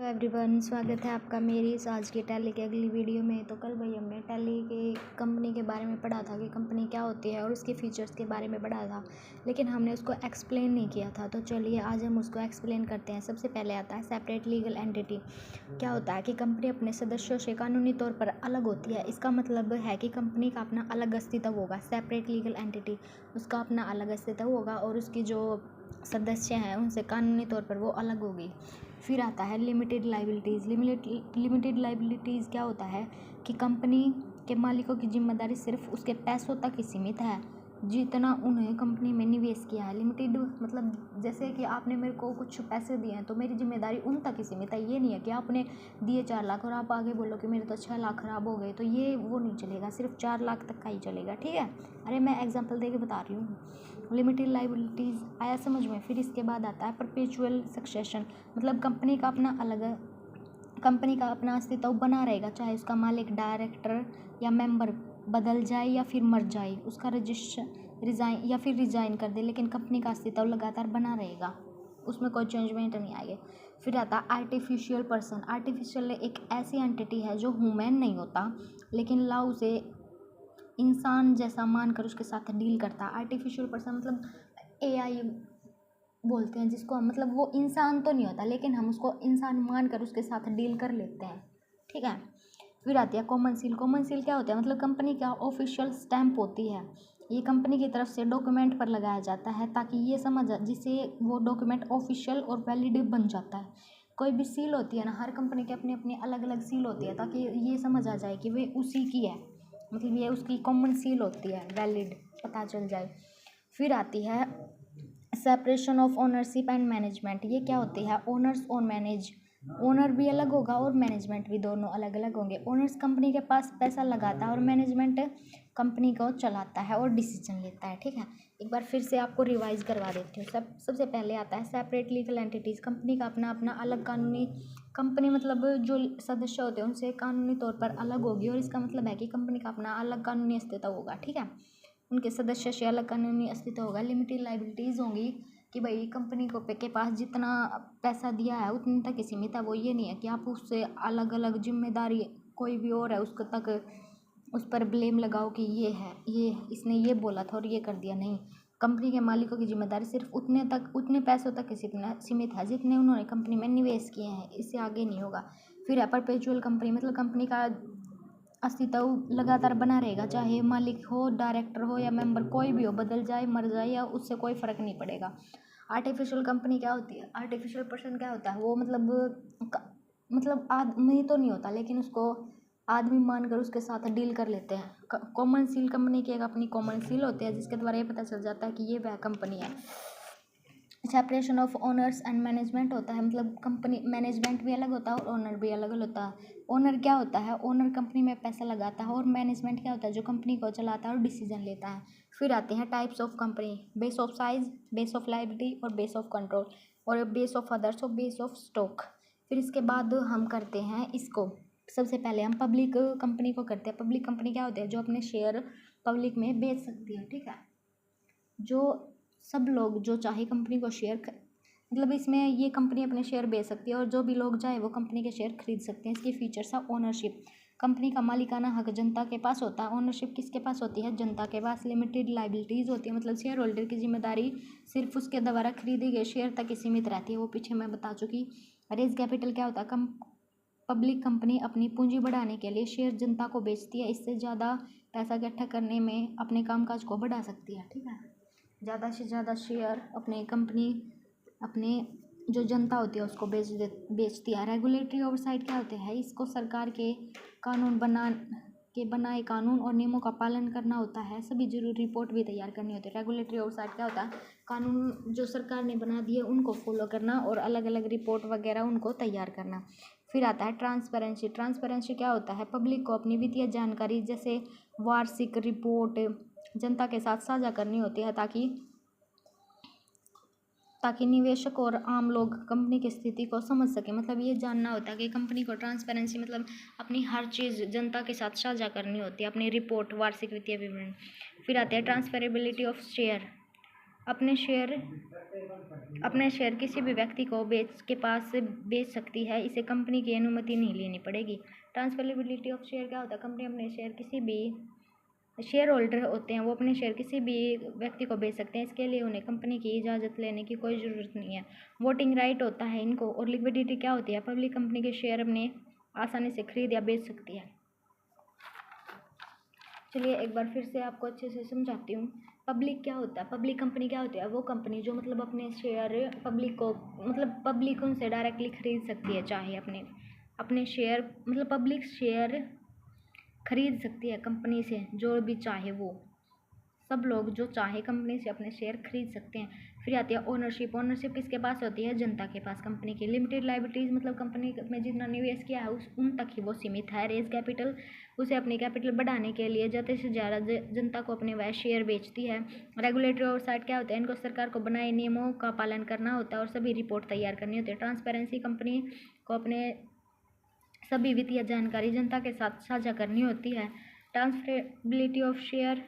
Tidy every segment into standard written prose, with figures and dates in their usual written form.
Hello everyone, स्वागत है आपका मेरी इस आज की टैली की अगली वीडियो में। तो कल भाई हमने टैली के कंपनी के बारे में पढ़ा था कि कंपनी क्या होती है और उसके फीचर्स के बारे में पढ़ा था, लेकिन हमने उसको एक्सप्लेन नहीं किया था। तो चलिए आज हम उसको एक्सप्लेन करते हैं। सबसे पहले आता है सेपरेट लीगल एंटिटी। क्या होता है कि कंपनी अपने सदस्यों से कानूनी तौर पर अलग होती है। इसका मतलब है कि कंपनी का अपना अलग अस्तित्व होगा। सेपरेट लीगल एंटिटी, उसका अपना अलग अस्तित्व होगा और उसकी जो सदस्य हैं उनसे कानूनी तौर पर वो अलग होगी। फिर आता है लिमिटेड लाइबिलिटीज़। लिमिटेड लाइबिलिटीज़ क्या होता है कि कंपनी के मालिकों की जिम्मेदारी सिर्फ उसके पैसों तक ही सीमित है जितना उन्हें कंपनी में निवेश किया है। लिमिटेड मतलब जैसे कि आपने मेरे को कुछ पैसे दिए हैं तो मेरी जिम्मेदारी उन तक ही सीमित है। ये नहीं है कि आपने दिए 4 लाख और आप आगे बोलो कि मेरे तो 6 लाख ख़राब हो गए, तो ये वो नहीं चलेगा, सिर्फ 4 लाख तक का ही चलेगा। ठीक है, अरे मैं एग्जांपल दे के बता रही हूँ। लिमिटेड लाइबिलिटीज़ आया समझ में। फिर इसके बाद आता है परपेचुअल सक्सेशन। मतलब कंपनी का अपना अस्तित्व बना रहेगा, चाहे उसका मालिक, डायरेक्टर या मेंबर बदल जाए या फिर मर जाए, उसका रिजाइन कर दे, लेकिन कंपनी का अस्तित्व लगातार बना रहेगा, उसमें कोई चेंजमेंट नहीं आएगी। फिर आता है आर्टिफिशियल पर्सन। आर्टिफिशियल एक ऐसी एंटिटी है जो ह्यूमन नहीं होता, लेकिन ला उसे इंसान जैसा मानकर उसके साथ डील करता है। आर्टिफिशियल पर्सन मतलब AI बोलते हैं जिसको, मतलब वो इंसान तो नहीं होता लेकिन हम उसको इंसान मानकर उसके साथ डील कर लेते हैं। ठीक है, फिर आती है कॉमन सील। कॉमन सील क्या होता है? मतलब कंपनी का ऑफिशियल स्टैंप होती है। ये कंपनी की तरफ से डॉक्यूमेंट पर लगाया जाता है ताकि ये समझ जिससे वो डॉक्यूमेंट ऑफिशियल और वैलिड बन जाता है। कोई भी सील होती है ना, हर कंपनी के अपनी अपनी अलग अलग सील होती है ताकि ये समझ आ जाए कि वे उसी की है, मतलब ये उसकी कॉमन सील होती है, वैलिड पता चल जाए। फिर आती है separation of ownership and management. ये क्या होती है? ओनर्स और मैनेज। ओनर भी अलग होगा और मैनेजमेंट भी, दोनों अलग अलग होंगे। ओनर्स कंपनी के पास पैसा लगाता है और मैनेजमेंट कंपनी को चलाता है और डिसीजन लेता है। ठीक है, एक बार फिर से आपको रिवाइज करवा देती हूँ। सबसे पहले आता है सेपरेट लीगल एंटिटीज़। कंपनी का अपना अपना अलग कानूनी, कंपनी मतलब जो सदस्य होते हैं उनसे कानूनी तौर पर अलग होगी, और इसका मतलब है कि कंपनी का अपना अलग कानूनी अस्तित्व होगा। ठीक है, उनके सदस्य से अलग कानूनी अस्तित्व होगा। लिमिटेड लाइबिलिटीज़ होंगी कि भाई कंपनी को के पास जितना पैसा दिया है उतने तक ही सीमित है। वो ये नहीं है कि आप उससे अलग अलग जिम्मेदारी कोई भी और है उसको तक उस पर ब्लेम लगाओ कि ये है, ये इसने ये बोला था और ये कर दिया। नहीं, कंपनी के मालिकों की जिम्मेदारी सिर्फ उतने पैसों तक ही सीमित है जितने उन्होंने कंपनी में निवेश किए हैं, इससे आगे नहीं होगा। फिर है परपेचुअल कंपनी। मतलब कंपनी का अस्तित्व लगातार बना रहेगा, चाहे मालिक हो, डायरेक्टर हो या मेंबर, कोई भी हो, बदल जाए, मर जाए या उससे कोई फ़र्क नहीं पड़ेगा। आर्टिफिशियल कंपनी क्या होती है? आर्टिफिशियल पर्सन क्या होता है? वो मतलब आदमी तो नहीं होता लेकिन उसको आदमी मानकर उसके साथ डील कर लेते हैं। कॉमन सील कंपनी की एक अपनी कॉमन सील होती है जिसके द्वारा ये पता चल जाता है कि ये वह कंपनी है। Separation of owners and management होता है, मतलब कंपनी मैनेजमेंट भी अलग होता है और ओनर भी अलग अलग होता है। ओनर क्या होता है? ओनर कंपनी में पैसा लगाता है, और मैनेजमेंट क्या होता है? जो कंपनी को चलाता है और डिसीजन लेता है। फिर आते हैं types of company. Base of size, base of liability और बेस ऑफ कंट्रोल, और बेस ऑफ अदर्स और बेस ऑफ स्टॉक। फिर इसके बाद हम करते हैं इसको। सबसे पहले हम पब्लिक कंपनी को करते हैं। पब्लिक कंपनी क्या होती है? जो अपने शेयर पब्लिक में बेच सकती है। ठीक है, जो सब लोग जो चाहे कंपनी को शेयर मतलब इसमें ये कंपनी अपने शेयर बेच सकती है और जो भी लोग चाहे वो कंपनी के शेयर खरीद सकते हैं। इसके फीचर्स है ओनरशिप। कंपनी का मालिकाना हक जनता के पास होता है। ओनरशिप किसके पास होती है? जनता के पास। लिमिटेड लाइबिलिटीज़ होती है, मतलब शेयर होल्डर की जिम्मेदारी सिर्फ उसके द्वारा खरीदे गए शेयर तक ही सीमित रहती है, वो पीछे मैं बता चुकी। रेज कैपिटल क्या होता है? पब्लिक कंपनी अपनी पूंजी बढ़ाने के लिए शेयर जनता को बेचती है, इससे ज़्यादा पैसा इकट्ठा करने में अपने कामकाज को बढ़ा सकती है। ठीक है, ज़्यादा से ज़्यादा शेयर अपने जो जनता होती है उसको बेचती है। रेगुलेटरी ओवरसाइट क्या होते हैं? इसको सरकार के बनाए कानून और नियमों का पालन करना होता है। सभी जरूरी रिपोर्ट भी तैयार करनी होती है। रेगुलेटरी ओवरसाइट क्या होता है? कानून जो सरकार ने बना दिए उनको फॉलो करना और अलग अलग रिपोर्ट वगैरह उनको तैयार करना। फिर आता है ट्रांसपेरेंसी। ट्रांसपेरेंसी क्या होता है? पब्लिक को अपनी वित्तीय जानकारी जैसे वार्षिक रिपोर्ट जनता के साथ साझा करनी होती है ताकि निवेशक और आम लोग कंपनी की स्थिति को समझ सके। मतलब ये जानना होता है कि कंपनी को ट्रांसपेरेंसी मतलब अपनी हर चीज़ जनता के साथ साझा करनी होती है, अपनी रिपोर्ट, वार्षिक वित्तीय विवरण। फिर आते हैं ट्रांसफरेबिलिटी ऑफ शेयर। अपने शेयर किसी भी व्यक्ति को बेच सकती है, इसे कंपनी की अनुमति नहीं लेनी पड़ेगी। ट्रांसफरेबिलिटी ऑफ शेयर क्या होता है? कंपनी अपने शेयर किसी भी शेयर होल्डर होते हैं वो अपने शेयर किसी भी व्यक्ति को बेच सकते हैं, इसके लिए उन्हें कंपनी की इजाज़त लेने की कोई ज़रूरत नहीं है। वोटिंग राइट होता है इनको। और लिक्विडिटी क्या होती है? पब्लिक कंपनी के शेयर अपने आसानी से खरीद या बेच सकती है। चलिए एक बार फिर से आपको अच्छे से समझाती हूँ। पब्लिक क्या होता है? पब्लिक कंपनी क्या होती है? वो कंपनी जो मतलब अपने शेयर पब्लिक उनसे डायरेक्टली खरीद सकती है, चाहे अपने शेयर पब्लिक शेयर खरीद सकती है कंपनी से, जो भी चाहे वो सब लोग जो चाहे कंपनी से अपने शेयर खरीद सकते हैं। फिर आती है ओनरशिप। ओनरशिप किसके पास होती है? जनता के पास। कंपनी की लिमिटेड लाइबिलिटीज़ मतलब कंपनी में जितना निवेश किया है उन तक ही वो सीमित है। रेज कैपिटल, उसे अपनी कैपिटल बढ़ाने के लिए ज़्यादा से ज़्यादा जनता को अपने वह शेयर बेचती है। रेगुलेटरी ओवरसाइट क्या होता है? इनको सरकार को बनाए नियमों का पालन करना होता है और सभी रिपोर्ट तैयार करनी होती है। ट्रांसपेरेंसी, कंपनी को अपने सभी वित्तीय जानकारी जनता के साथ साझा करनी होती है। ट्रांसफरेबिलिटी ऑफ शेयर,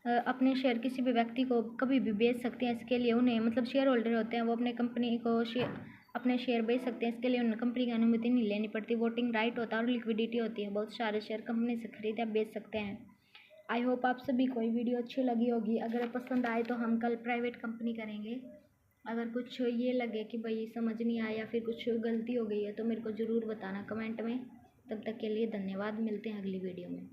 अपने शेयर किसी भी व्यक्ति को कभी भी बेच सकते हैं, इसके लिए उन्हें शेयर होल्डर होते हैं वो अपने शेयर बेच सकते हैं, इसके लिए उन्हें कंपनी की अनुमति नहीं लेनी पड़ती। वोटिंग राइट होता है और लिक्विडिटी होती है, बहुत सारे शेयर कंपनी से खरीद या बेच सकते हैं। आई होप आप सभी को ये वीडियो अच्छी लगी होगी। अगर पसंद आए तो हम कल प्राइवेट कंपनी करेंगे। अगर कुछ ये लगे कि भाई समझ नहीं आया या फिर कुछ गलती हो गई है तो मेरे को ज़रूर बताना कमेंट में। तब तक के लिए धन्यवाद, मिलते हैं अगली वीडियो में।